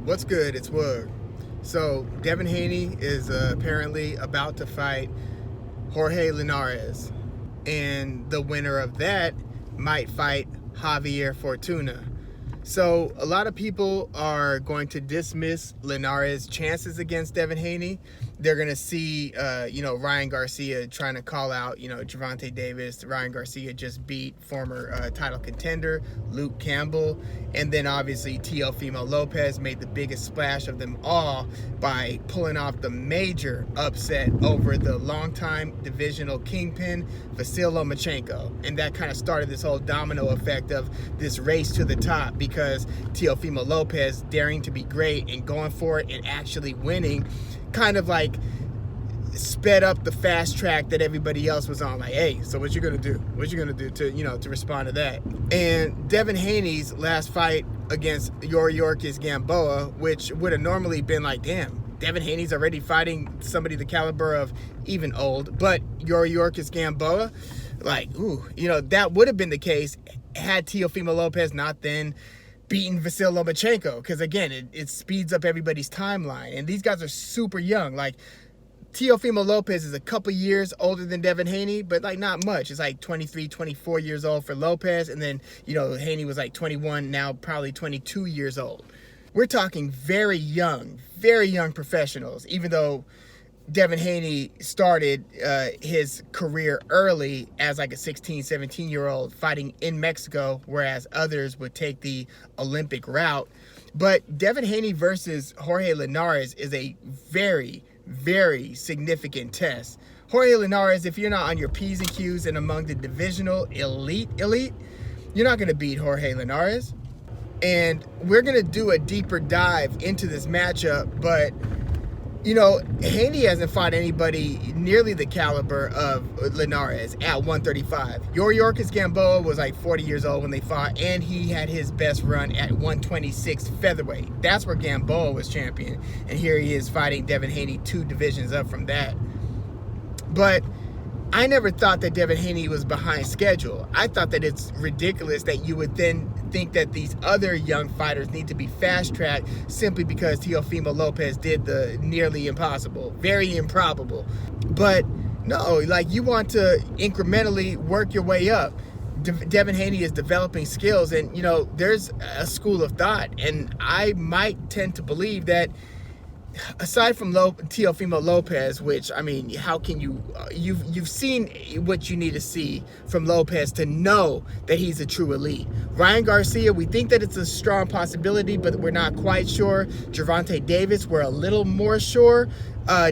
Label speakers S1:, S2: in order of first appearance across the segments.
S1: What's good? It's Wood. So Devin Haney is apparently about to fight Jorge Linares, and the winner of that might fight Javier Fortuna. So a lot of people are going to dismiss Linares' chances against Devin Haney. They're going to see, Ryan Garcia trying to call out, Gervonta Davis. Ryan Garcia just beat former title contender Luke Campbell. And then obviously Teofimo Lopez made the biggest splash of them all by pulling off the major upset over the longtime divisional kingpin, Vasyl Lomachenko. And that kind of started this whole domino effect of this race to the top, because Teofimo Lopez daring to be great and going for it and actually winning kind of like sped up the fast track that everybody else was on. Like, hey, so what you gonna do? What you gonna do to respond to that? And Devin Haney's last fight against Yorkis Gamboa, which would have normally been like, damn, Devin Haney's already fighting somebody the caliber of even old, but Yorkis Gamboa, like, that would have been the case had Teofimo Lopez not then beating Vasyl Lomachenko, because again, it speeds up everybody's timeline, and these guys are super young. Like, Teofimo Lopez is a couple years older than Devin Haney, but like not much. It's like 23, 24 years old for Lopez, and then Haney was like 21, now probably 22 years old. We're talking very young professionals, even though Devin Haney started his career early as like a 16, 17-year-old fighting in Mexico, whereas others would take the Olympic route. But Devin Haney versus Jorge Linares is a very, very significant test. Jorge Linares, if you're not on your P's and Q's and among the divisional elite, you're not going to beat Jorge Linares. And we're going to do a deeper dive into this matchup, but Haney hasn't fought anybody nearly the caliber of Linares at 135. Yorkis Gamboa was like 40 years old when they fought, and he had his best run at 126 featherweight. That's where Gamboa was champion, and here he is fighting Devin Haney 2 divisions up from that. But I never thought that Devin Haney was behind schedule. I thought that it's ridiculous that you would then think that these other young fighters need to be fast-tracked simply because Teofimo Lopez did the nearly impossible, very improbable. But no, like, you want to incrementally work your way up. Devin Haney is developing skills, and there's a school of thought, and I might tend to believe that aside from Teofimo Lopez, which, I mean, how can you've seen what you need to see from Lopez to know that he's a true elite. Ryan Garcia, we think that it's a strong possibility, but we're not quite sure. Gervonta Davis, we're a little more sure.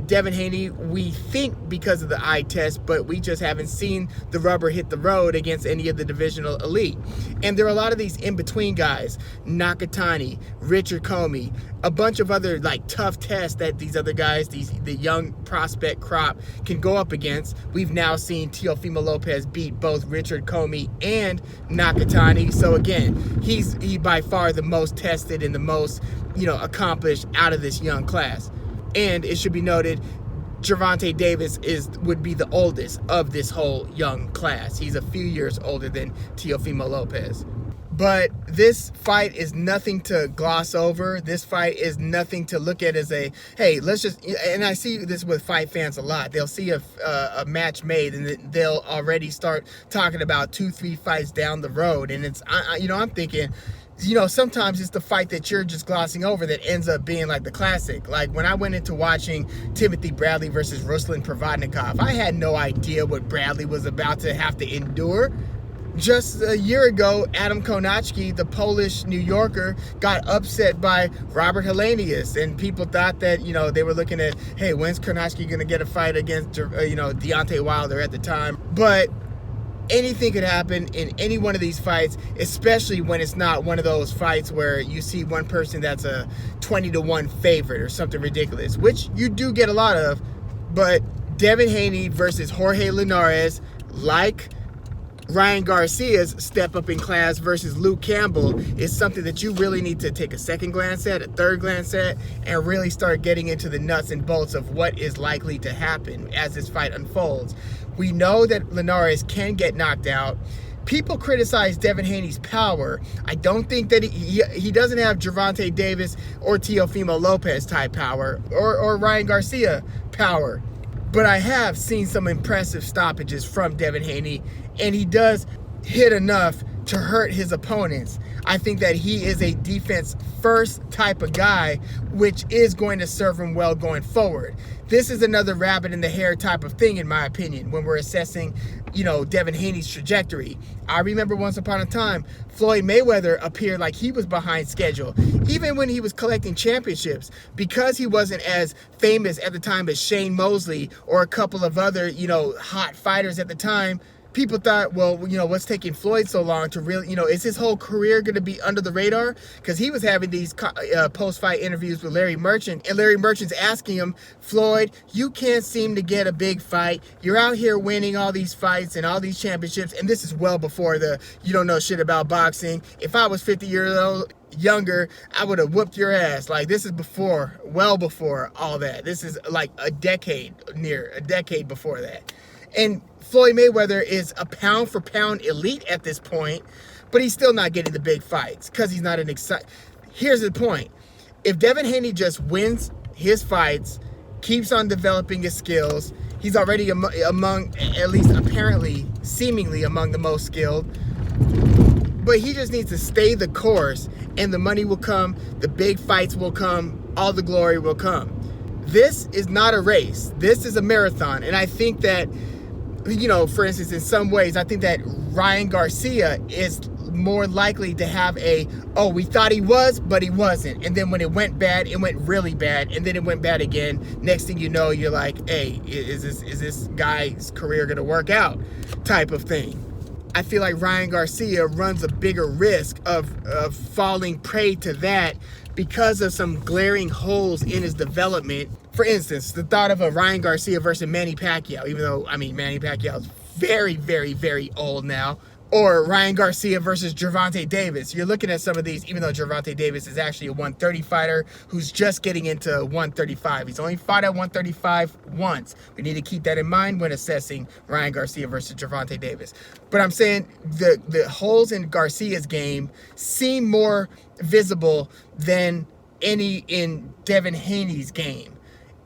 S1: Devin Haney, we think because of the eye test, but we just haven't seen the rubber hit the road against any of the divisional elite. And there are a lot of these in-between guys, Nakatani, Richard Comey, a bunch of other like tough tests that these other guys, the young prospect crop can go up against. We've now seen Teofimo Lopez beat both Richard Comey and Nakatani. So again, he's by far the most tested and the most, accomplished out of this young class. And it should be noted, Gervonta Davis would be the oldest of this whole young class. He's a few years older than Teofimo Lopez. But this fight is nothing to gloss over. This fight is nothing to look at as a, hey, let's just, and I see this with fight fans a lot. They'll see a match made and they'll already start talking about 2-3 fights down the road. And it's, I'm thinking, sometimes it's the fight that you're just glossing over that ends up being like the classic. Like when I went into watching Timothy Bradley versus Ruslan Provodnikov, I had no idea what Bradley was about to have to endure. Just a year ago, Adam Konachki, the Polish New Yorker, got upset by Robert Helenius, and people thought that, they were looking at, hey, when's Konachki going to get a fight against, Deontay Wilder at the time? But anything could happen in any one of these fights, especially when it's not one of those fights where you see one person that's a 20-1 favorite or something ridiculous, which you do get a lot of. But Devin Haney versus Jorge Linares, like Ryan Garcia's step up in class versus Luke Campbell, is something that you really need to take a second glance at, a third glance at, and really start getting into the nuts and bolts of what is likely to happen as this fight unfolds. We know that Linares can get knocked out. people criticize Devin Haney's power. I don't think that he doesn't have Gervonta Davis or Teofimo Lopez type power or Ryan Garcia power. But I have seen some impressive stoppages from Devin Haney, and he does hit enough to hurt his opponents. I think that he is a defense first type of guy, which is going to serve him well going forward. This is another rabbit in the hair type of thing, in my opinion, when we're assessing, Devin Haney's trajectory. I remember once upon a time, Floyd Mayweather appeared like he was behind schedule, even when he was collecting championships, because he wasn't as famous at the time as Shane Mosley or a couple of other, hot fighters at the time. People thought, well, what's taking Floyd so long to really, is his whole career going to be under the radar? Because he was having these post-fight interviews with Larry Merchant, and Larry Merchant's asking him, Floyd, you can't seem to get a big fight. You're out here winning all these fights and all these championships, and this is well before the you don't know shit about boxing. If I was 50 years old, younger, I would have whooped your ass. Like, this is before, well before all that. This is like near a decade before that. And Floyd Mayweather is a pound for pound elite at this point, but he's still not getting the big fights because he's not an exciting. Here's the point. If Devin Haney just wins his fights, keeps on developing his skills, he's already among, at least apparently, seemingly among the most skilled, but he just needs to stay the course, and the money will come, the big fights will come, all the glory will come. This is not a race. This is a marathon, and I think that, for instance, in some ways, I think that Ryan Garcia is more likely to have we thought he was, but he wasn't. And then when it went bad, it went really bad. And then it went bad again. Next thing you know, you're like, hey, is this guy's career going to work out type of thing. I feel like Ryan Garcia runs a bigger risk of falling prey to that because of some glaring holes in his development. For instance, the thought of a Ryan Garcia versus Manny Pacquiao, even though, Manny Pacquiao is very, very, very old now. Or Ryan Garcia versus Gervonta Davis. You're looking at some of these, even though Gervonta Davis is actually a 130 fighter who's just getting into 135. He's only fought at 135 once. We need to keep that in mind when assessing Ryan Garcia versus Gervonta Davis. But I'm saying the holes in Garcia's game seem more visible than any in Devin Haney's game.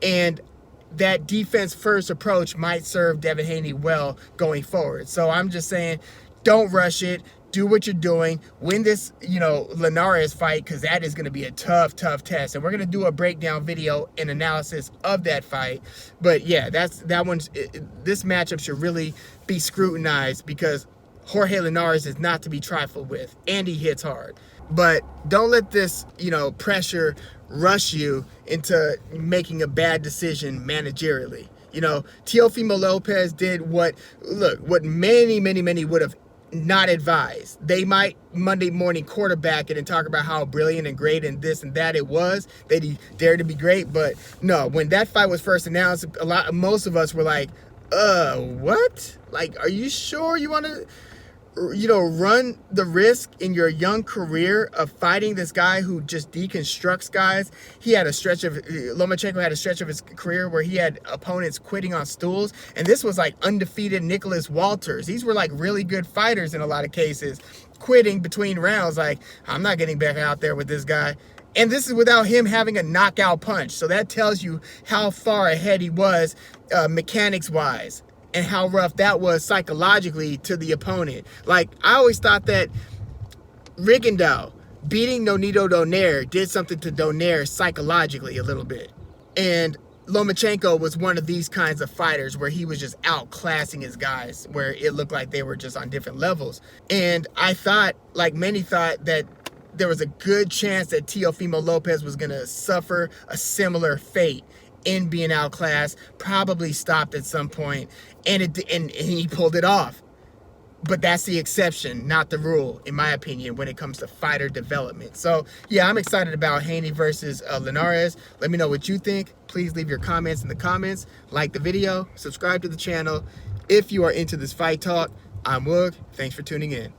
S1: And that defense-first approach might serve Devin Haney well going forward. So I'm just saying, don't rush it. Do what you're doing. Win this, Linares fight, because that is going to be a tough, tough test. And we're going to do a breakdown video and analysis of that fight. But yeah, this matchup should really be scrutinized because Jorge Linares is not to be trifled with, and he hits hard. But don't let this, pressure rush you into making a bad decision managerially. Teofimo Lopez did what many would have not advised. They might Monday morning quarterback it and talk about how brilliant and great and this and that it was, that he dared to be great. But no, when that fight was first announced, most of us were like, what? Like, are you sure you want to, run the risk in your young career of fighting this guy who just deconstructs guys? Lomachenko had a stretch of his career where he had opponents quitting on stools, and this was like undefeated Nicholas Walters. These were like really good fighters in a lot of cases, quitting between rounds, like, I'm not getting back out there with this guy. And this is without him having a knockout punch. So that tells you how far ahead he was mechanics-wise, and how rough that was psychologically to the opponent. Like, I always thought that Rigondeaux beating Nonito Donaire did something to Donaire psychologically a little bit. And Lomachenko was one of these kinds of fighters where he was just outclassing his guys, where it looked like they were just on different levels. And I thought, like many thought, that there was a good chance that Teofimo Lopez was going to suffer a similar fate in being outclassed, probably stopped at some point, and he pulled it off. But that's the exception, not the rule, in my opinion, when it comes to fighter development. So, yeah, I'm excited about Haney versus Linares. Let me know what you think. Please leave your comments in the comments. Like the video. Subscribe to the channel. If you are into this fight talk, I'm Woog. Thanks for tuning in.